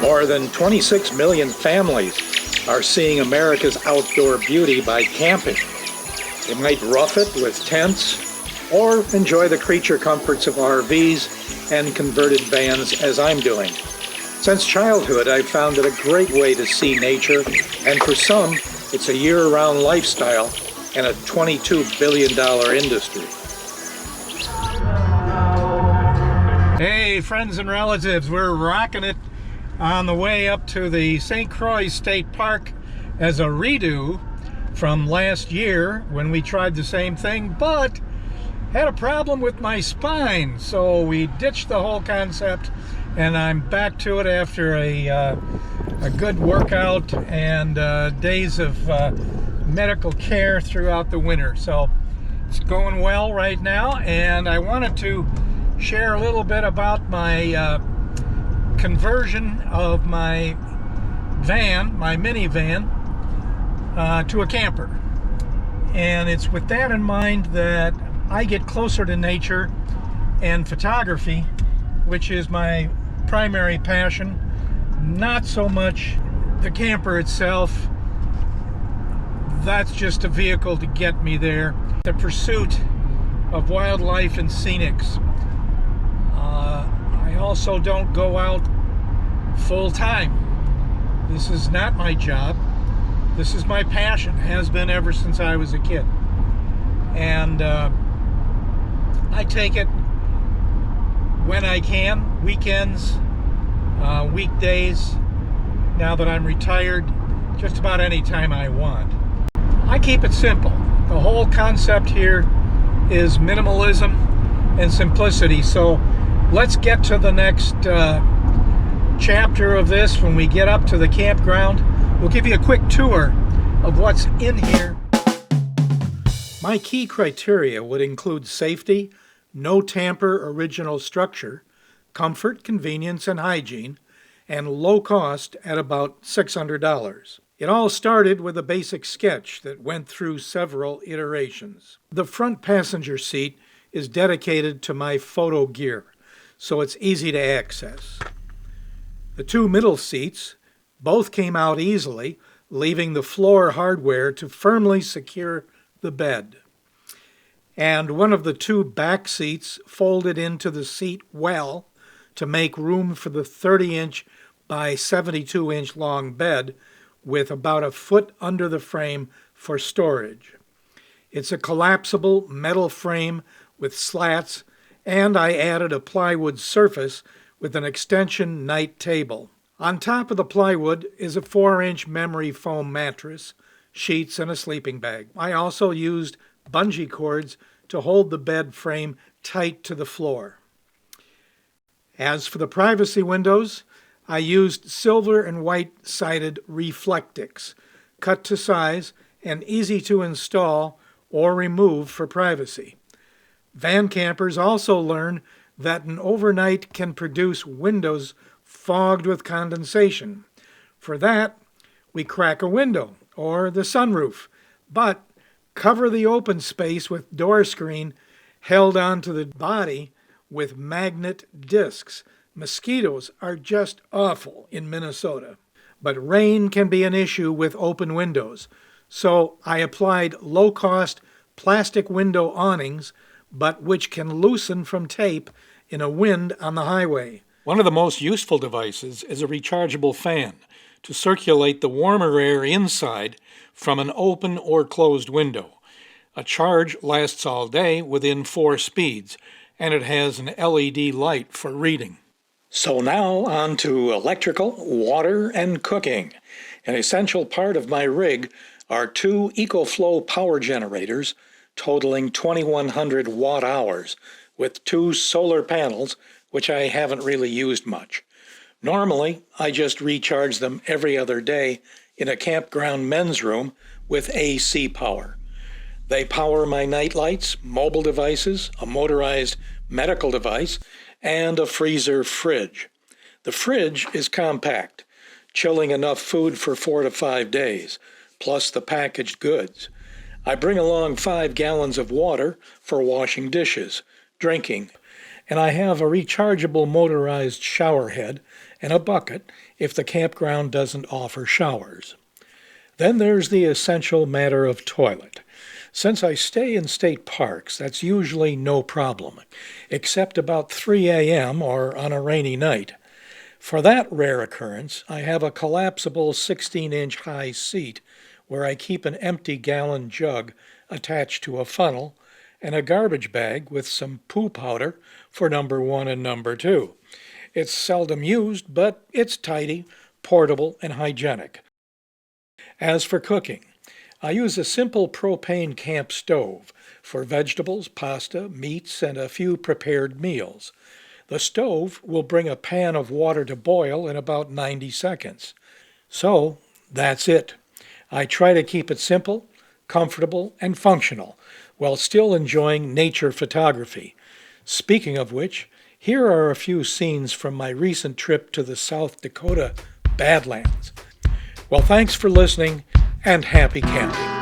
More than 26 million families are seeing America's outdoor beauty by camping. They might rough it with tents or enjoy the creature comforts of RVs and converted vans as I'm doing. Since childhood, I've found it a great way to see nature, and for some, it's a year-round lifestyle and a $22 billion industry. Hey, friends and relatives, we're rocking it on the way up to the St. Croix State Park as a redo from last year when we tried the same thing, but had a problem with my spine, so we ditched the whole concept, and I'm back to it after a good workout and days of medical care throughout the winter. So it's going well right now, and I wanted to share a little bit about my conversion of my van, my minivan, to a camper. And it's with that in mind that I get closer to nature and photography, which is my primary passion, not so much the camper itself. That's just a vehicle to get me there. The pursuit of wildlife and scenics. I also don't go out full time. This is not my job. This is my passion, has been ever since I was a kid. And I take it when I can, weekends, weekdays, now that I'm retired, just about any time I want. I keep it simple. The whole concept here is minimalism and simplicity. So let's get to the next chapter of this when we get up to the campground. We'll give you a quick tour of what's in here. My key criteria would include safety, no tamper original structure, comfort, convenience, and hygiene, and low cost at about $600. It all started with a basic sketch that went through several iterations. The front passenger seat is dedicated to my photo gear, so it's easy to access. The two middle seats both came out easily, leaving the floor hardware to firmly secure the bed. And one of the two back seats folded into the seat well to make room for the 30-inch by 72-inch long bed with about a foot under the frame for storage. It's a collapsible metal frame with slats, and I added a plywood surface with an extension night table. On top of the plywood is a 4-inch memory foam mattress, sheets, and a sleeping bag. I also used bungee cords to hold the bed frame tight to the floor. As for the privacy windows, I used silver and white-sided Reflectix, cut to size and easy to install or remove for privacy. Van campers also learn that an overnight can produce windows fogged with condensation. For that, we crack a window or the sunroof, but cover the open space with door screen held onto the body with magnet discs. Mosquitoes are just awful in Minnesota, but rain can be an issue with open windows, so I applied low-cost plastic window awnings, but which can loosen from tape in a wind on the highway. One of the most useful devices is a rechargeable fan to circulate the warmer air inside from an open or closed window. A charge lasts all day within 4 speeds, and it has an LED light for reading. So now on to electrical, water, and cooking. An essential part of my rig are 2 EcoFlow power generators totaling 2,100 watt-hours with 2 solar panels, which I haven't really used much. Normally, I just recharge them every other day in a campground men's room with AC power. They power my night lights, mobile devices, a motorized medical device, and a freezer fridge. The fridge is compact, chilling enough food for 4 to 5 days, plus the packaged goods. I bring along 5 gallons of water for washing dishes, drinking, and I have a rechargeable motorized shower head and a bucket if the campground doesn't offer showers. Then there's the essential matter of toilet. Since I stay in state parks, that's usually no problem, except about 3 a.m. or on a rainy night. For that rare occurrence, I have a collapsible 16-inch high seat where I keep an empty gallon jug attached to a funnel and a garbage bag with some poo powder for number 1 and number 2. It's seldom used, but it's tidy, portable, and hygienic. As for cooking, I use a simple propane camp stove for vegetables, pasta, meats, and a few prepared meals. The stove will bring a pan of water to boil in about 90 seconds. So, that's it. I try to keep it simple, comfortable, and functional while still enjoying nature photography. Speaking of which, here are a few scenes from my recent trip to the South Dakota Badlands. Well, thanks for listening, and happy camping.